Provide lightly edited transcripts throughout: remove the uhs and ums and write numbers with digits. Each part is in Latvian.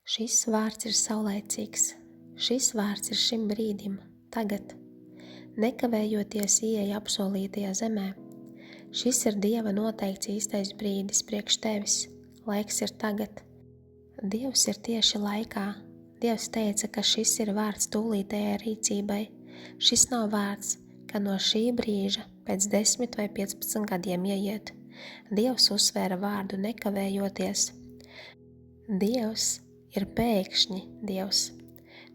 Šis vārds ir saulaicīgs. Šis vārds ir šim brīdim, tagad. Nekavējoties ieeja apsolītajā zemē. Šis ir Dieva noteikts īstais brīdis priekš tevis. Laiks ir tagad. Dievs ir tieši laikā. Dievs teica, ka šis ir vārds tūlītējai rīcībai. Šis nav vārds, ka no šī brīža pēc 10 vai 15 gadiem ieiet. Dievs uzsvēra vārdu nekavējoties. Dievs ir pēkšņi Dievs.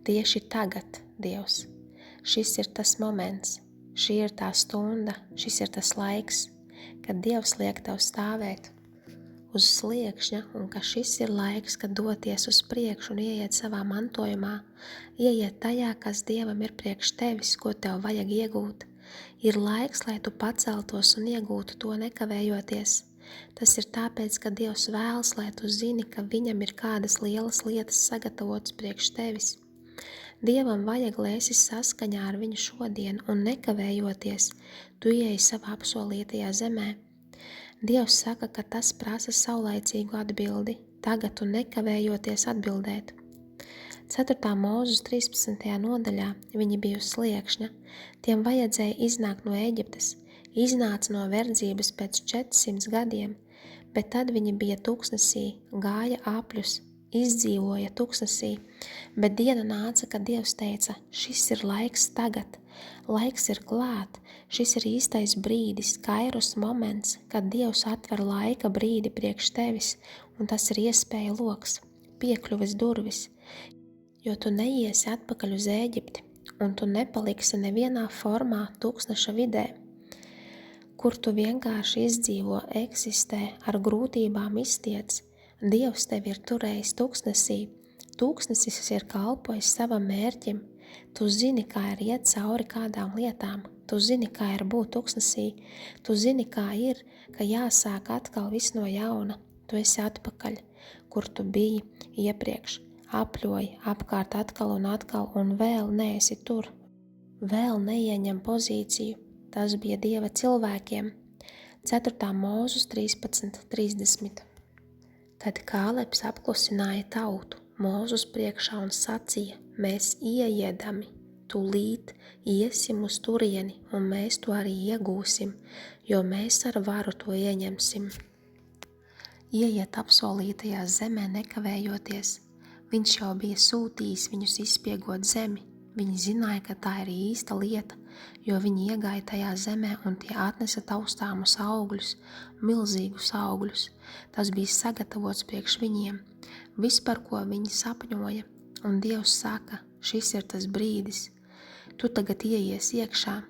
Tieši tagad Dievs. Šis ir tas moments, šī ir tā stunda, šis ir tas laiks, kad Dievs liek tev stāvēt uz sliekšņa un ka šis ir laiks, kad doties uz priekšu un ieiet savā mantojumā, ieiet tajā, kas Dievam ir priekš tevis, ko tev vajag iegūt. Ir laiks, lai tu paceltos un iegūtu to nekavējoties. Tas ir tāpēc, ka Dievs vēlas, lai tu zini, ka Viņam ir kādas lielas lietas sagatavotas priekš tevis. Dievam vajag, lai esi saskaņā ar Viņu šodien un nekavējoties, tu ieeji savā apsolītajā zemē. Dievs saka, ka tas prasa saulaicīgu atbildi, tagad un nekavējoties atbildēt. 4. Mūzes 13. nodaļā viņi bija uz sliekšņa, tiem vajadzēja iznākt no Ēģiptes, iznāca no verdzības pēc 400 gadiem, bet tad viņi bija tuksnesī, gāja apļus, izdzīvoja tuksnesī, bet diena nāca, kad Dievs teica, šis ir laiks tagad, laiks ir klāt, šis ir īstais brīdis, kairos moments, kad Dievs atver laika brīdi priekš tevis, un tas ir iespēja loks, piekļuves durvis, jo tu neiesi atpakaļ uz Ēģipti, un tu nepaliksi nevienā formā tūkstneša vidē, kur tu vienkārši izdzīvo, eksistē, ar grūtībām iztiec. Dievs tevi ir turējis tūkstnesī. Tūkstnesis ir kalpojis savam mērķim. Tu zini, kā ir iet cauri kādām lietām. Tu zini, kā ir būt tūkstnesī. Tu zini, kā ir, ka jāsāk atkal viss no jauna. Tu esi atpakaļ, kur tu biji iepriekš. Apļoji apkārt atkal un vēl neesi tur. Vēl neieņem pozīciju. Tas bija Dieva cilvēkiem. 4. Mūzes 13:30. Tad Kālebs apklusināja tautu Mūzes priekšā un sacīja, mēs ieiedami, tūlīt iesim uz turieni, un mēs to arī iegūsim, jo mēs ar varu to ieņemsim. Ieiet apsolītajā zemē nekavējoties, viņš jau bija sūtījis viņus izspiegot zemi. Viņi zināja, ka tā ir īsta lieta, jo viņi iegāja tajā zemē un tie atnesa taustāmus augļus, milzīgus augļus. Tas bija sagatavots priekš viņiem, viss, par ko viņi sapņoja, un Dievs saka, šis ir tas brīdis. Tu tagad ieies iekšā.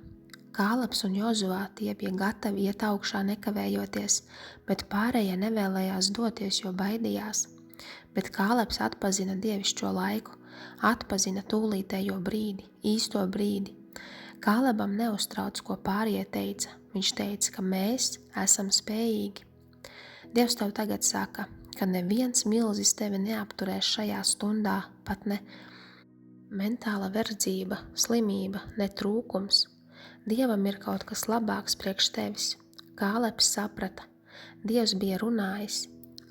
Kālebs un Jozuvā tie bija gatavi iet augšā nekavējoties, bet pārējie nevēlējās doties, jo baidījās. Bet Kālebs atpazina dievišķo laiku, atpazina tūlītējo brīdi, īsto brīdi. Kālebam neuztrauc, ko pārējie teica. Viņš teica, ka mēs esam spējīgi. Dievs tev tagad saka, ka neviens milzis tevi neapturēs šajā stundā, pat ne mentāla verdzība, slimība, ne trūkums. Dievam ir kaut kas labāks priekš tevis. Kālebs saprata, Dievs bija runājis,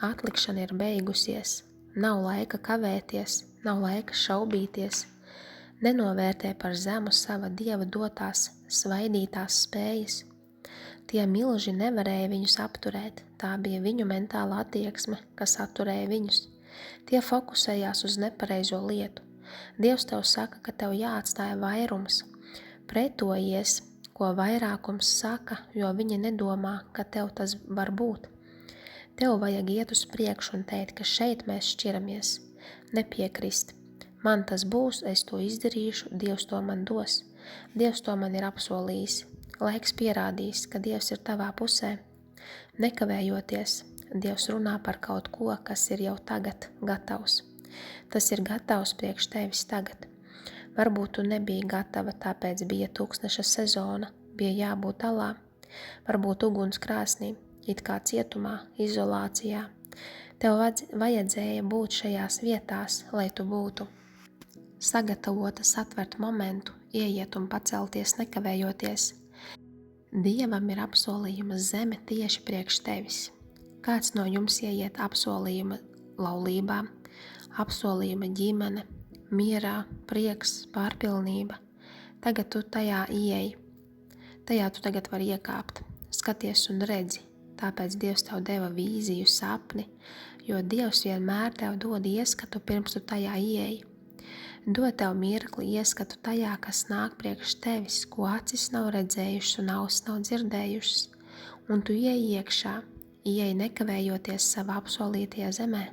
atlikšana ir beigusies, nav laika kavēties, nav laika šaubīties. Nenovērtē par zemu sava Dieva dotās, svaidītās spējas. Tie milži nevarēja viņus apturēt, tā bija viņu mentāla attieksme, kas atturēja viņus. Tie fokusējās uz nepareizo lietu. Dievs tev saka, ka tev jāatstāja vairums. Pretojies, ko vairākums saka, jo viņi nedomā, ka tev tas var būt. Tev vajag iet uz priekšu un teikt, ka šeit mēs šķiramies. Nepiekrist. Man tas būs, es to izdarīšu, Dievs to man dos. Dievs to man ir apsolījis. Laiks pierādīs, ka Dievs ir tavā pusē. Nekavējoties, Dievs runā par kaut ko, kas ir jau tagad gatavs. Tas ir gatavs priekš tevis tagad. Varbūt tu nebija gatava, tāpēc bija tūkstneša sezona, bija jābūt alā. Varbūt uguns krāsnī, it kā cietumā, izolācijā. Tev vajadzēja būt šajās vietās, lai tu būtu sagatavota satvert momentu, ieiet un pacelties nekavējoties. Dievam ir apsolījuma zeme tieši priekš tevis. Kāds no jums ieiet apsolījuma laulībā, apsolījuma ģimene, mierā, prieks, pārpilnība. Tagad tu tajā ieej, tajā tu tagad vari iekāpt. Skaties un redzi, tāpēc Dievs tev deva vīziju, sapni, jo Dievs vienmēr tev dod ieskatu pirms tu tajā ieej. Dod tev mirkli ieskatu tajā, kas nāk priekš tevis, ko acis nav redzējušas un ausis nav dzirdējušas, un tu ieej iekšā, ieej nekavējoties savā apsolītajā zemē.